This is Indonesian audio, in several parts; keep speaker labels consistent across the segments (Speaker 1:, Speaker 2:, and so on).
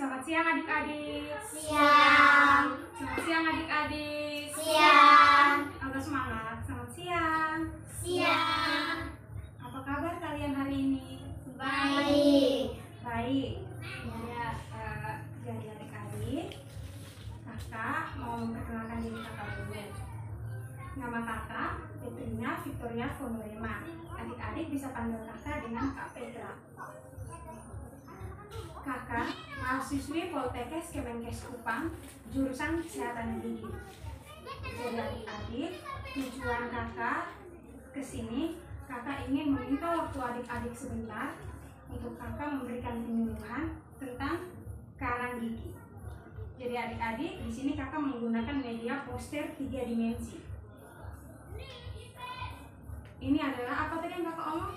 Speaker 1: Selamat siang adik-adik.
Speaker 2: Siang.
Speaker 1: Selamat siang adik-adik.
Speaker 2: Siang.
Speaker 1: Agak semangat. Selamat siang.
Speaker 2: Siang.
Speaker 1: Apa kabar kalian hari ini?
Speaker 2: Baik.
Speaker 1: Baik.
Speaker 2: Ya.
Speaker 1: Jadi adik-adik, kakak mau memperkenalkan diri kakak dulu. Nama kakak Petrina Victoria Fonorema. Adik-adik bisa panggil kakak dengan Kak Petra. Kakak mahasiswi Poltekkes Kemenkes Kupang, jurusan Kesehatan Gigi. Jadi adik-adik, tujuan kakak kesini, kakak ingin meminta waktu adik-adik sebentar untuk kakak memberikan penyuluhan tentang karang gigi. Jadi adik-adik, di sini kakak menggunakan media poster 3 dimensi. Ini adalah apa tadi yang kakak omong?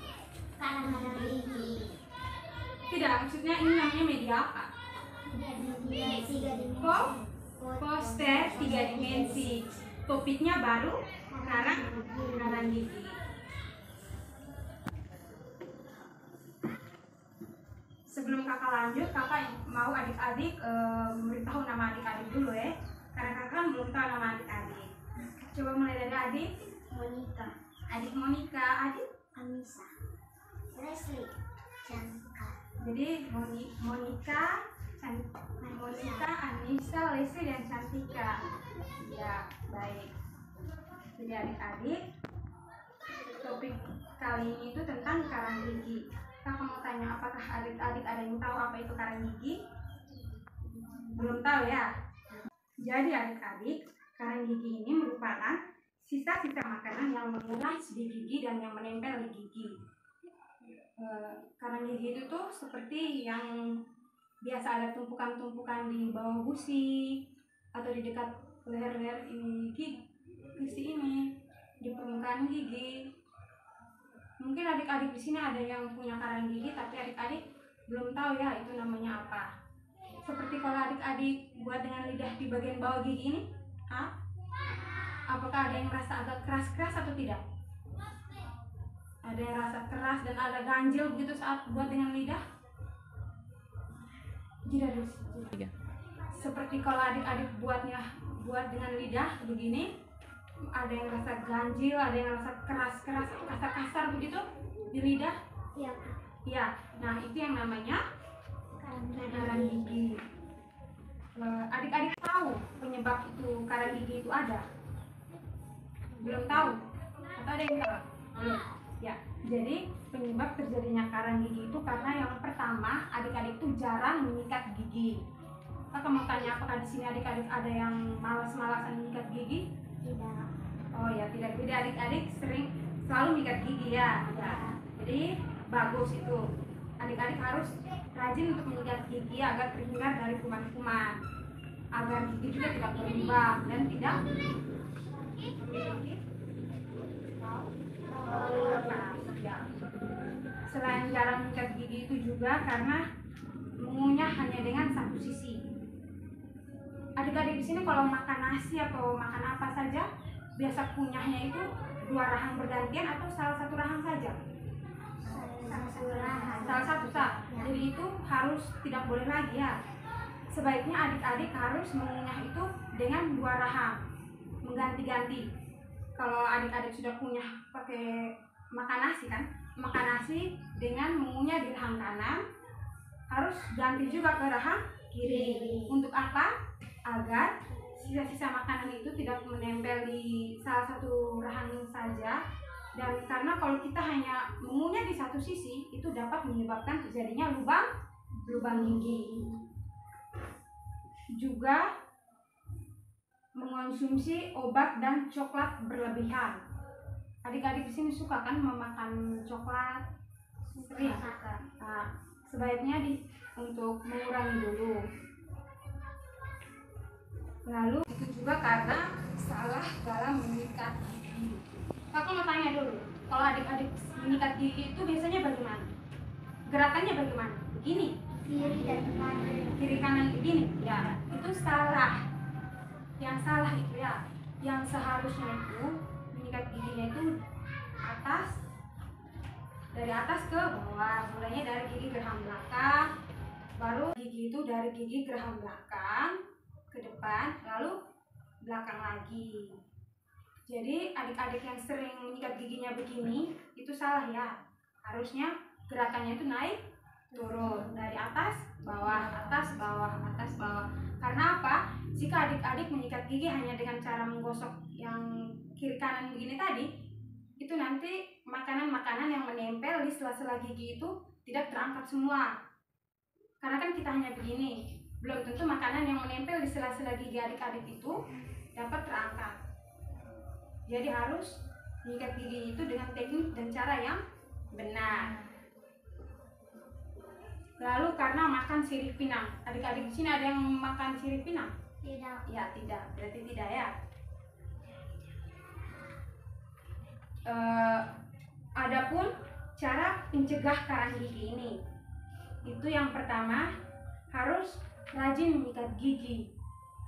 Speaker 2: Karang gigi.
Speaker 1: Tidak, maksudnya ini namanya media apa? Poster 3 dimensi. Topiknya baru karang gigi. Sebelum kakak lanjut, kakak mau adik-adik memberitahu nama adik-adik dulu ya, karena kakak belum tahu nama adik-adik. Coba mulai dari adik.
Speaker 2: Monica.
Speaker 1: Adik Monica, adik
Speaker 2: Anissa. Leslie. Cantika.
Speaker 1: jadi Monica, Anissa, Leslie, dan Cantika. Ya, baik. Jadi adik-adik, topik kali ini itu tentang karang gigi. Kakak mau tanya, apakah adik-adik ada yang tahu apa itu karang gigi? Belum tahu ya? Jadi adik-adik, karang gigi ini merupakan sisa-sisa makanan yang menguras di gigi dan yang menempel di gigi. Karang gigi itu tuh seperti yang biasa ada tumpukan-tumpukan di bawah gusi atau di dekat leher-leher gusi ini, di permukaan gigi. Mungkin adik-adik di sini ada yang punya karang gigi, tapi adik-adik belum tahu ya itu namanya apa. Seperti kalau adik-adik buat dengan lidah di bagian bawah gigi ini, apakah ada yang merasa agak keras-keras atau tidak? Ada yang rasa keras dan ada ganjil begitu saat buat dengan lidah? Tidak. Seperti kalau adik-adik buat dengan lidah begini, ada yang rasa ganjil, ada yang rasa keras-keras, kasar-kasar begitu di lidah?
Speaker 2: Iya.
Speaker 1: Ya, nah itu yang namanya karang gigi. Adik-adik tahu penyebab itu karang gigi itu ada? Belum tahu? Atau ada yang tahu? Belum. Ya, jadi penyebab terjadinya karang gigi itu karena yang pertama, adik-adik itu jarang menyikat gigi. Kakak mau tanya, apakah di sini adik-adik ada yang malas-malasan menyikat gigi?
Speaker 2: Tidak.
Speaker 1: Oh ya, tidak. Jadi adik-adik selalu menyikat gigi ya. Jadi bagus itu. Adik-adik harus rajin untuk menyikat gigi agar terhindar dari kuman-kuman, agar gigi juga tidak berlubang dan tidak memiliki Selain jarang menyikat gigi itu juga karena mengunyah hanya dengan satu sisi. Adik-adik di sini kalau makan nasi atau makan apa saja, biasa kunyahnya itu 2 rahang bergantian atau salah satu rahang saja? Salah satu. Jadi itu harus tidak boleh lagi ya. Sebaiknya adik-adik harus mengunyah itu dengan 2 rahang, mengganti-ganti. Kalau adik-adik sudah kunyah pakai makan nasi dengan mengunyah di rahang kanan, harus ganti juga ke rahang kiri. Untuk apa? Agar sisa-sisa makanan itu tidak menempel di salah satu rahang saja. Dan karena kalau kita hanya mengunyah di satu sisi, itu dapat menyebabkan terjadinya lubang gigi. Juga mengonsumsi obat dan coklat berlebihan. Adik-adik di sini suka kan memakan coklat? Sering. Nah, sebaiknya untuk mengurangi dulu. Lalu itu juga karena salah dalam menyikat gigi. Kakak mau tanya dulu, kalau adik-adik menyikat gigi itu biasanya bagaimana? Gerakannya bagaimana? Begini?
Speaker 2: Kiri dan kanan.
Speaker 1: Kiri kanan begini? Ya, itu salah. Yang salah itu ya, yang seharusnya itu menyikat giginya itu dari atas ke bawah, mulainya dari gigi geraham belakang, baru gigi gigi itu dari gigi geraham belakang ke depan, lalu belakang lagi. Jadi adik-adik yang sering menyikat giginya begini itu salah ya. Harusnya gerakannya itu naik turun, dari atas bawah, atas bawah, atas bawah. Karena apa? Jika adik-adik menyikat gigi hanya dengan cara menggosok yang kiri kanan begini tadi, itu nanti makanan-makanan yang menempel di sela-sela gigi itu tidak terangkat semua. Karena kan kita hanya begini, belum tentu makanan yang menempel di sela-sela gigi adik-adik itu dapat terangkat. Jadi harus menyikat gigi itu dengan teknik dan cara yang benar. Lalu karena makan sirih pinang, adik-adik di sini ada yang makan sirih pinang?
Speaker 2: Tidak.
Speaker 1: Ya tidak, berarti tidak ya. Adapun cara pencegah karang gigi ini, itu yang pertama harus rajin menyikat gigi,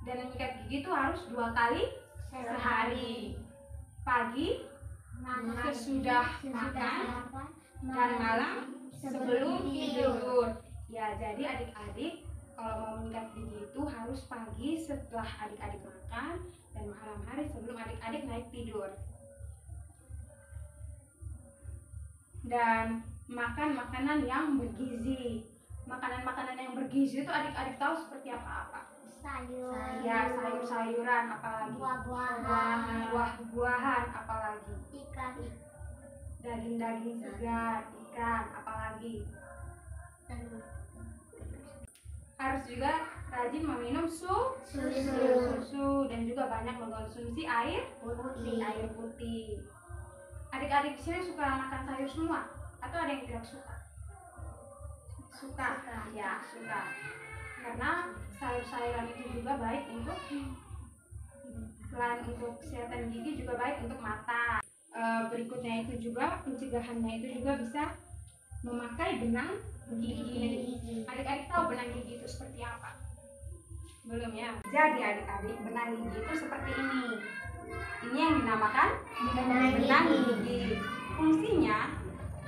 Speaker 1: dan menyikat gigi itu harus 2 kali sehari, pagi sesudah makan dan malam sebelum tidur. Ya, jadi adik-adik kalau mau menyikat gigi itu harus pagi setelah adik-adik makan dan malam hari sebelum adik-adik naik tidur. Dan makan makanan yang bergizi. Makanan-makanan yang bergizi itu adik-adik tahu seperti apa-apa?
Speaker 2: Sayur.
Speaker 1: Ya, sayur-sayuran, apalagi
Speaker 2: Buah-buahan.
Speaker 1: buah-buahan, apalagi
Speaker 2: Ikan.
Speaker 1: daging-daging segar, ikan, apalagi harus juga rajin meminum susu dan juga banyak mengkonsumsi air putih. Adik-adik di sini suka makan sayur semua atau ada yang tidak suka? Suka. Ya, suka. Karena sayur-sayuran itu juga baik untuk selain untuk kesehatan gigi juga baik untuk mata. Berikutnya itu juga pencegahannya itu juga bisa memakai benang gigi. Adik-adik tahu benang gigi itu seperti apa? Belum ya? Jadi adik-adik, benang gigi itu seperti ini. Ini yang dinamakan benang gigi. Fungsinya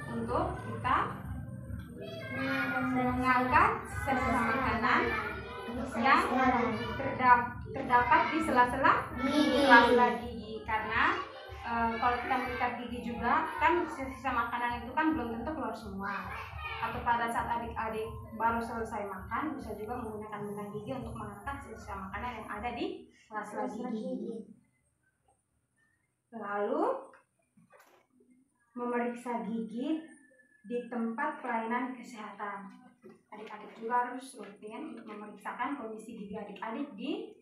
Speaker 1: untuk kita mengangkat sisa makanan yang terdapat di sela-sela gigi. Karena kalau kita mengikat gigi juga kan sisa makanan itu kan belum tentu keluar semua. Atau pada saat adik-adik baru selesai makan bisa juga menggunakan benang gigi untuk mengangkat sisa makanan yang ada di sela-sela gigi. Lalu memeriksa gigi di tempat pelayanan kesehatan. Adik-adik juga harus rutin memeriksakan kondisi gigi adik-adik di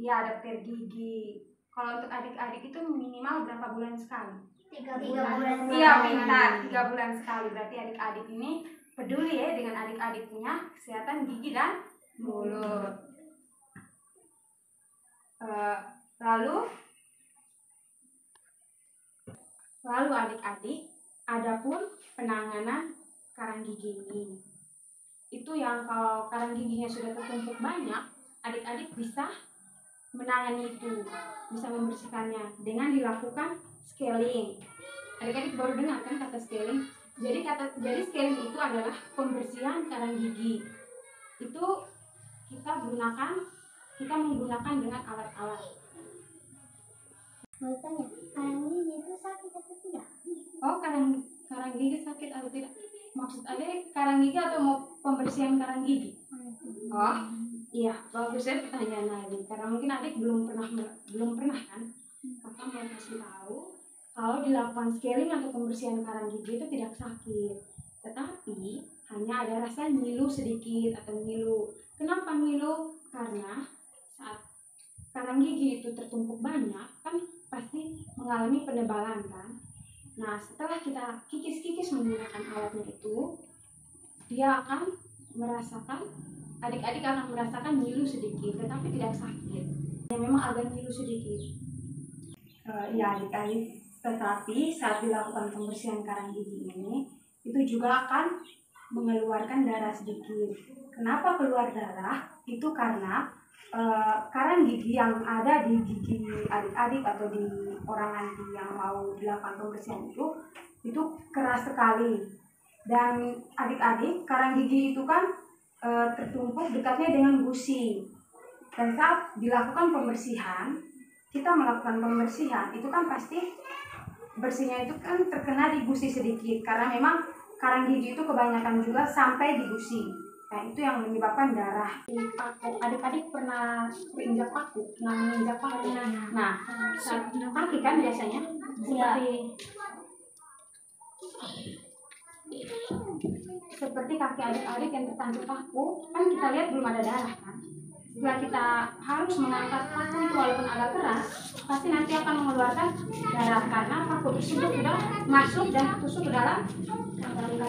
Speaker 1: dokter gigi. Kalau untuk adik-adik itu minimal berapa bulan sekali?
Speaker 2: 3 bulan.
Speaker 1: Iya, pintar, 3 bulan sekali. Berarti adik-adik ini peduli ya dengan adik-adiknya kesehatan gigi dan mulut. Lalu adik-adik, adapun penanganan karang gigi ini, itu yang kalau karang giginya sudah tertumpuk banyak, adik-adik bisa menangani itu, bisa membersihkannya dengan dilakukan scaling. Adik-adik baru dengar kan kata scaling? Jadi scaling itu adalah pembersihan karang gigi. Itu kita menggunakan dengan alat-alat.
Speaker 2: Mau tanya, karang gigi itu sakit atau tidak?
Speaker 1: Oh, karang gigi sakit atau tidak? Maksud adik karang gigi atau mau pembersihan karang gigi? Oh, iya, bagus ya pertanyaan adik. Karena mungkin adik belum pernah kan? Kakak mau kasih tahu kalau dilakukan scaling atau pembersihan karang gigi itu tidak sakit, tetapi hanya ada rasa ngilu sedikit atau ngilu. Kenapa ngilu? Karena saat karang gigi itu tertumpuk banyak kan pasti mengalami penebalan kan. Nah, setelah kita kikis-kikis menggunakan alatnya itu, dia akan merasakan, adik-adik akan merasakan ngilu sedikit, tetapi tidak sakit. Ya, memang agak ngilu sedikit. Ya adik-adik, tetapi saat dilakukan pembersihan karang gigi ini, itu juga akan mengeluarkan darah sedikit. Kenapa keluar darah? Itu karena karang gigi yang ada di gigi adik-adik atau di orang nanti yang mau dilakukan pembersihan itu keras sekali. Dan adik-adik, karang gigi itu kan tertumpuk dekatnya dengan gusi. Dan saat dilakukan pembersihan, kita melakukan pembersihan itu kan pasti bersihnya itu kan terkena di gusi sedikit, karena memang karang gigi itu kebanyakan juga sampai di gusi. Nah itu yang menyebabkan darah. Adik-adik pernah keinjak paku? Menginjak paku? Nah kaki kan biasanya seperti kaki adik-adik yang tertancap paku, kan kita lihat belum ada darah kan. Setelah kita harus mengangkat paku itu walaupun agak keras, pasti nanti akan mengeluarkan darah karena paku tersebut sudah masuk dan tusuk ke dalam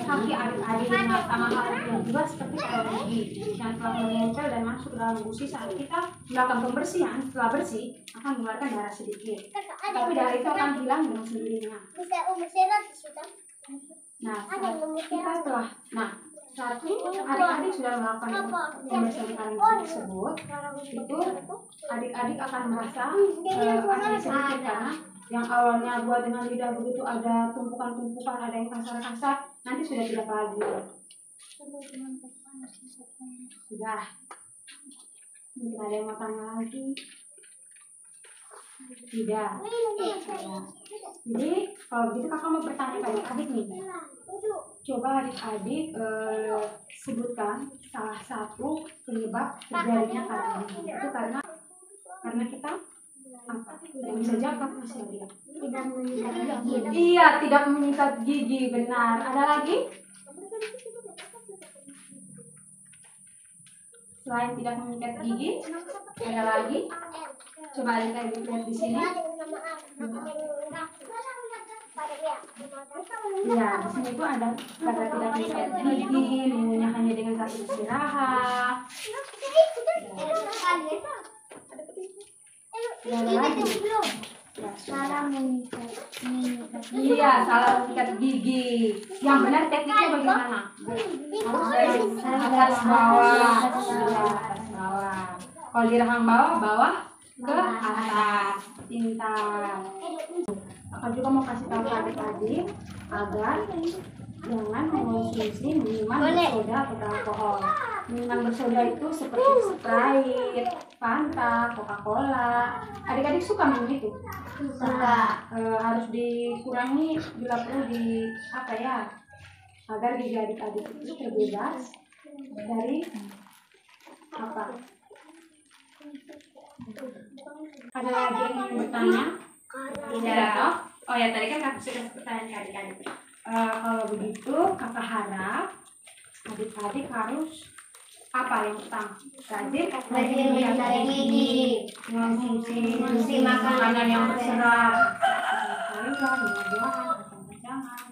Speaker 1: kaki adik-adik. Nah, sama halnya juga seperti karang gigi yang telah menempel dan masuk ke dalam gusi. Saat kita melakukan pembersihan, setelah bersih akan mengeluarkan darah sedikit, tapi darah itu akan hilang dengan sendirinya. Nah, kita setelah saat ini adik-adik sudah melakukan pembersihan karang gigi tersebut, itu adik-adik akan merasa agak sedikit karena yang awalnya buat dengan lidah begitu ada tumpukan-tumpukan, ada yang kasar-kasar, nanti sudah tidak lagi. Sudah. Mungkin ada yang mau tanya lagi? Tidak. Jadi kalau begitu kakak mau bertanya pada adik nih. Coba adik-adik sebutkan salah satu penyebab terjadinya karang gigi. Itu karena kita apa? Tidak bisa jawab masih dia.
Speaker 2: Tidak mengikat gigi.
Speaker 1: Iya, tidak mengikat gigi, benar. Ada lagi? Selain tidak mengikat gigi, ada lagi? Coba adik-adik lihat di sini. Ya, di sini itu ada kata tidak mengikat gigi, mengunyah hanya dengan satu istirahat. Ada lagi?
Speaker 2: Salah mengikat gigi.
Speaker 1: Iya, salah mengikat gigi. Yang benar tekniknya bagaimana? Harus dari atas bawah. Ya, atas bawah. Kalau di rahang bawah ke atas. Pintar. Aku juga mau kasih tahu adik-adik agar jangan mengonsumsi minuman bersoda atau alkohol. Minuman bersoda itu seperti Sprite, Fanta, Coca-Cola. Adik-adik suka minum itu?
Speaker 2: Suka.
Speaker 1: Harus dikurangi bila perlu agar gigi adik-adik itu terbebas dari apa? Ada lagi yang ingin bertanya? Tidak. Oh ya, tadi kan kakak sudah bertanya ke adik-adik. Kalau begitu kakak harap adik-adik harus apa yang pertama? Rajin menjaga gigi, mengonsumsi makanan yang berserat, sayuran, buah-buahan, kacang-kacangan,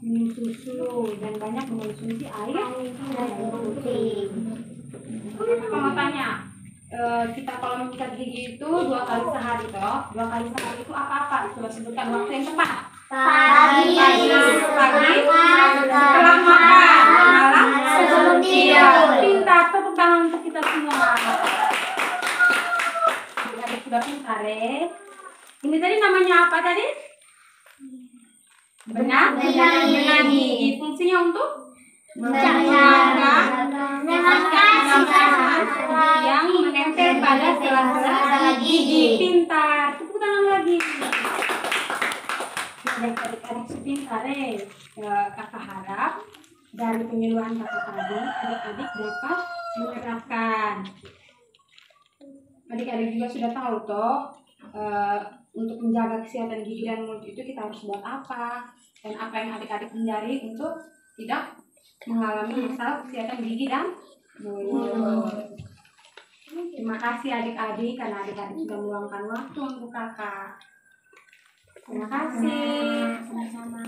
Speaker 1: minum susu, dan banyak mengonsumsi air putih. Kakak mau tanya, kita kalau mengikat gigi itu 2 kali sehari toh. 2 kali sehari itu apa-apa? Coba sebutkan waktu yang tepat.
Speaker 2: Pagi,
Speaker 1: setelah makan, malam
Speaker 2: sebelum tidur.
Speaker 1: Pintar, tepuk tangan untuk kita semua. Adik sudah pintar ya. Ini tadi namanya apa tadi? Benang gigi. Fungsinya untuk menjaga yang menempel pada sela-sela gigi. Pintar, tepuk tangan lagi. Adik-adik sepintar kakak harap dari penyuluhan kakak tadi adik-adik dapat menerapkan. Adik-adik juga sudah tahu toh untuk menjaga kesehatan gigi dan mulut itu kita harus buat apa dan apa yang adik-adik hindari untuk tidak mengalami masalah kesehatan gigi dan mulut. Terima kasih adik-adik karena adik-adik sudah meluangkan waktu untuk kakak. Terima kasih.
Speaker 2: Sama-sama.